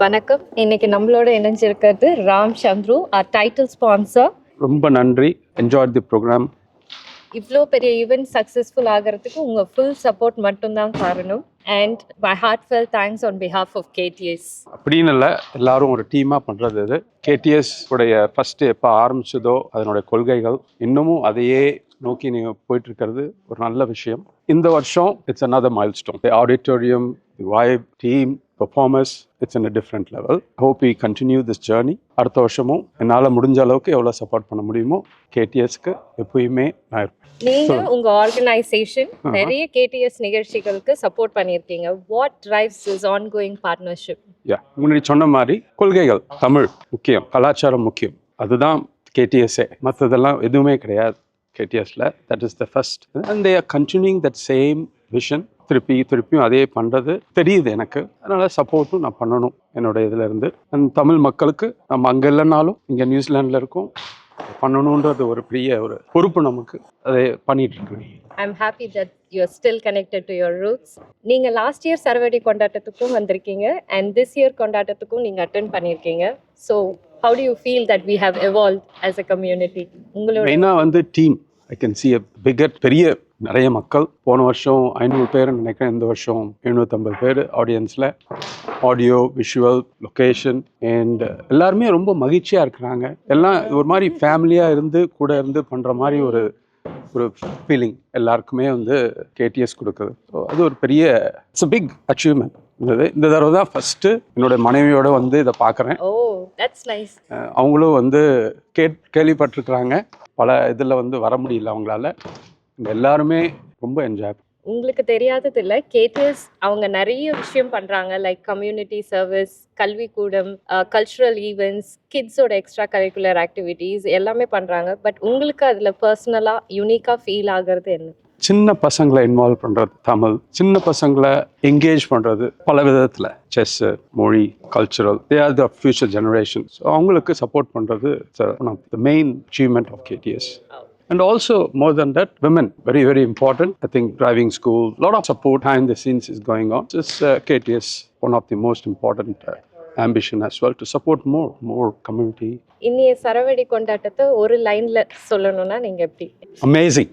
வணக்கம். இன்னைக்கு நம்மளோட இணைஞ்சிருக்கிறது ராம் சந்துரு, டைட்டில் ஸ்பான்சர். ரொம்ப நன்றி. Enjoy the program. இவ்வளோ பெரிய ஈவெண்ட் சக்ஸஸ்ஃபுல் ஆகிறதுக்கு உங்கள் ஃபுல் சப்போர்ட் மட்டும்தான் காரணம். And my heartfelt thanks on behalf of KTS. அப்படின்னு இல்லை, எல்லாரும் ஒரு டீமாக பண்ணுறது இது. கேடிஎஸ் உடைய ஃபஸ்ட்டு எப்போ ஆரம்பிச்சதோ அதனுடைய கொள்கைகள் இன்னமும் அதையே நோக்கி நீங்கள் போயிட்டு இருக்கிறது ஒரு நல்ல விஷயம். இந்த வருஷம் it's another milestone. The auditorium, the vibe, team, performers, it's in a different level. I hope we continue this journey. அடுத்த வருஷமும் என்னால் முடிஞ்ச அளவுக்கு எவ்வளோ சப்போர்ட் பண்ண முடியுமோ கேடிஎஸ்க்கு எப்பயுமே நான் இருப்பேன். நீங்க உங்க ஆர்கனைசேஷன் நிறைய கேடிஎஸ் நிகழ்ச்சிகளுக்கு சப்போர்ட் பண்ணியிருக்கீங்க. What drives this ongoing partnership? முன்னாடி சொன்ன மாதிரி கொள்கைகள், தமிழ் முக்கியம், கலாச்சாரம் முக்கியம், அதுதான் கேடிஎஸ்ஏ. மற்றதெல்லாம் எதுவுமே கிடையாது கேடிஎஸ்ல. That is the first and they are continuing that same vision. திருப்பியும் அதே பண்ணுறது தெரியுது எனக்கு. அதனால் சப்போர்ட்டும் நான் பண்ணணும் என்னோட இதில் இருந்து. அண்ட் தமிழ் மக்களுக்கு நம்ம அங்கே இல்லைனாலும் இங்கே நியூசிலாண்டில் இருக்கோம் பண்ணணுன்றது ஒரு பெரிய ஒரு பொறுப்பு நமக்கு. அதை பண்ணிட்டு இருக்கேன். I'm happy that you are still connected to your roots. நீங்க லாஸ்ட் இயர் சரவடி கொண்டாட்டத்துக்கும் வந்திருக்கீங்க and this year கொண்டாட்டத்துக்கும் நீங்க அட்டெண்ட் பண்ணியிருக்கீங்க. So how do you feel that we have evolved as a community? உங்களோட மெயினாக வந்து team, I can see a பெரிய நிறைய மக்கள். போன வருஷம் 500 பேர் நினைக்கிறேன், இந்த வருஷம் 750 பேர் ஆடியன்ஸில். ஆடியோ, விஷுவல், லொக்கேஷன் அண்ட் எல்லாருமே ரொம்ப மகிழ்ச்சியாக இருக்கிறாங்க. எல்லாம் ஒரு மாதிரி ஃபேமிலியாக இருந்து கூட இருந்து பண்ணுற மாதிரி ஒரு ஃபீலிங் எல்லாருக்குமே வந்து கேடிஎஸ் கொடுக்குது. ஸோ அது ஒரு பெரிய இட்ஸ் அ பிக் அச்சீவ்மெண்ட். இந்த தடவை தான் ஃபஸ்ட்டு என்னோட மனைவியோட வந்து இதை பார்க்குறேன். அவங்களும் வந்து கேள்விப்பட்டிருக்கிறாங்க. பல இதில் வந்து வர முடியல அவங்களால. எல்லாருமே ரொம்ப என்ஜாய். உங்களுக்கு தெரியாதது இல்லை, கேடிஎஸ் அவங்க நிறைய விஷயம் பண்ணுறாங்க. லைக் கம்யூனிட்டி சர்வீஸ், கல்விக்கூடம், கல்ச்சுரல் ஈவெண்ட்ஸ், கிட்ஸோட எக்ஸ்ட்ரா கரிக்குலர் ஆக்டிவிட்டீஸ் எல்லாமே பண்ணுறாங்க. பட் உங்களுக்கு அதில் பர்சனலாக யூனிக்காக ஃபீல் ஆகிறது என்ன? சின்ன பசங்களை இன்வால்வ் பண்ணுறது, தமிழ் சின்ன பசங்களை என்கேஜ் பண்ணுறது பல விதத்தில். செஸ்ஸு, மொழி, cultural, they are the future generation. So அவங்களுக்கு சப்போர்ட் பண்ணுறது one of the main achievement of KTS. And also, more than that, women, very, very important. I think driving school, a lot of support behind the scenes is going on. This KTS, one of the most important ambition as well, to support more community. இன்னைய சரவடி கொண்டாட்டத்தை ஒரு லைன்ல சொல்லணும்னா நீங்க எப்படி? Amazing.